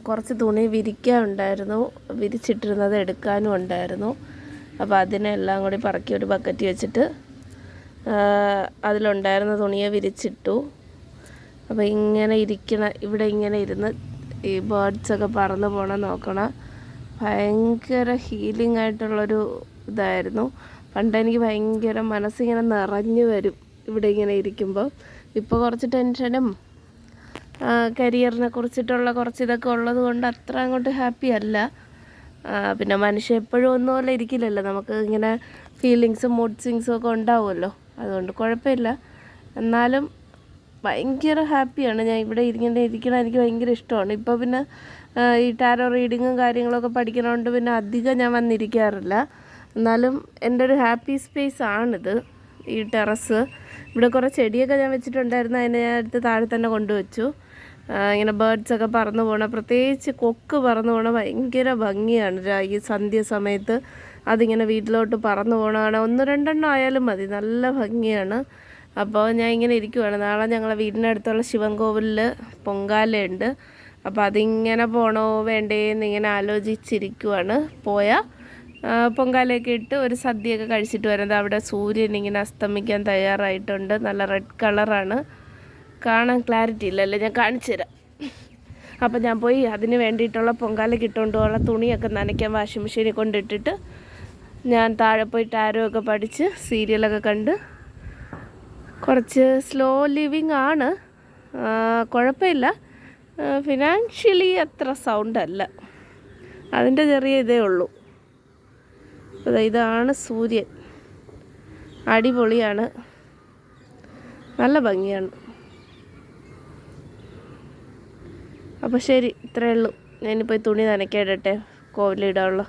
കുറച്ച് തുണി വിരിക്കാനുണ്ടായിരുന്നു, വിരിച്ചിട്ടിരുന്നത് എടുക്കാനും ഉണ്ടായിരുന്നു. അപ്പോൾ അതിനെല്ലാം കൂടി പറക്കി ഒരു ബക്കറ്റ് വെച്ചിട്ട് അതിലുണ്ടായിരുന്ന തുണിയെ വിരിച്ചിട്ടു. അപ്പോൾ ഇങ്ങനെ ഇവിടെ ഇങ്ങനെ ഇരുന്ന് ഈ ബേർഡ്സൊക്കെ പറന്ന് പോകണം നോക്കണം. ഭയങ്കര ഹീലിംഗ് ആയിട്ടുള്ളൊരു ഇതായിരുന്നു. പണ്ടെനിക്ക് ഭയങ്കര മനസ്സിങ്ങനെ നിറഞ്ഞു വരും ഇവിടെ ഇങ്ങനെ ഇരിക്കുമ്പോൾ. ഇപ്പോൾ കുറച്ച് ടെൻഷനും കരിയറിനെ കുറിച്ചിട്ടുള്ള കുറച്ച് ഇതൊക്കെ ഉള്ളത് കൊണ്ട് അത്ര അങ്ങോട്ട് ഹാപ്പി അല്ല. പിന്നെ മനുഷ്യൻ എപ്പോഴും ഒന്നുപോലെ ഇരിക്കില്ലല്ലോ, നമുക്ക് ഇങ്ങനെ ഫീലിങ്സും മൂഡ് സ്വിങ്സും ഒക്കെ ഉണ്ടാവുമല്ലോ, അതുകൊണ്ട് കുഴപ്പമില്ല. എന്നാലും ഭയങ്കര ഹാപ്പിയാണ് ഞാൻ ഇവിടെ ഇരിക്കണം, എനിക്ക് ഭയങ്കര ഇഷ്ടമാണ്. ഇപ്പോൾ പിന്നെ ഈ ടാരോ റീഡിങ്ങും കാര്യങ്ങളൊക്കെ പഠിക്കണോണ്ട് പിന്നെ അധികം ഞാൻ വന്നിരിക്കാറില്ല. എന്നാലും എൻ്റെ ഒരു ഹാപ്പി സ്പേസ് ആണിത്, ഈ ടെറസ്. ഇവിടെ കുറേ ചെടിയൊക്കെ ഞാൻ വെച്ചിട്ടുണ്ടായിരുന്നു, അതിനെ ഞാൻ എടുത്ത് താഴെ തന്നെ കൊണ്ടുവച്ചു. ഇങ്ങനെ ബേർഡ്സൊക്കെ പറന്നു പോകണം, പ്രത്യേകിച്ച് കൊക്ക് പറന്നു പോകണം, ഭയങ്കര ഭംഗിയാണ്. ഈ സന്ധ്യ സമയത്ത് അതിങ്ങനെ വീട്ടിലോട്ട് പറന്നു പോകണമാണ്. 1-2 ആയാലും മതി, നല്ല ഭംഗിയാണ്. അപ്പോൾ ഞാൻ ഇങ്ങനെ ഇരിക്കുവാണ്. നാളെ ഞങ്ങളെ വീടിനടുത്തുള്ള ശിവൻകോവിലിൽ പൊങ്കാലയുണ്ട്. അപ്പോൾ അതിങ്ങനെ പോകണോ വേണ്ടേന്ന് ഇങ്ങനെ ആലോചിച്ചിരിക്കുവാണ്. പോയാൽ പൊങ്കാലയൊക്കെ ഇട്ട് ഒരു സദ്യയൊക്കെ കഴിച്ചിട്ട് വരുന്നത്. അവിടെ സൂര്യൻ ഇങ്ങനെ അസ്തമിക്കാൻ തയ്യാറായിട്ടുണ്ട്. നല്ല റെഡ് കളറാണ്, കാണാൻ ക്ലാരിറ്റി ഇല്ലല്ലേ, ഞാൻ കാണിച്ചു തരാം. അപ്പം ഞാൻ പോയി അതിന് വേണ്ടിയിട്ടുള്ള പൊങ്കാലയ്ക്ക് ഇട്ടുകൊണ്ടുള്ള തുണിയൊക്കെ നനയ്ക്കാൻ വാഷിംഗ് മെഷീനിൽ കൊണ്ടിട്ടിട്ട് ഞാൻ താഴെ പോയി ടാരോ ഒക്കെ പഠിച്ച് സീരിയലൊക്കെ കണ്ട് കുറച്ച് സ്ലോ ലിവിങ് ആണ്, കുഴപ്പമില്ല. ഫിനാൻഷ്യലി അത്ര സൗണ്ടല്ല, അതിൻ്റെ ചെറിയ ഇതേ ഉള്ളൂ. ഇതാണ് സൂര്യൻ, അടിപൊളിയാണ്, നല്ല ഭംഗിയാണ്. അപ്പോൾ ശരി, ഇത്രയേ ഉള്ളൂ. ഞാനിപ്പോൾ തുണി നനയ്ക്കായിടട്ടെ, കോവിലിടാനുള്ള.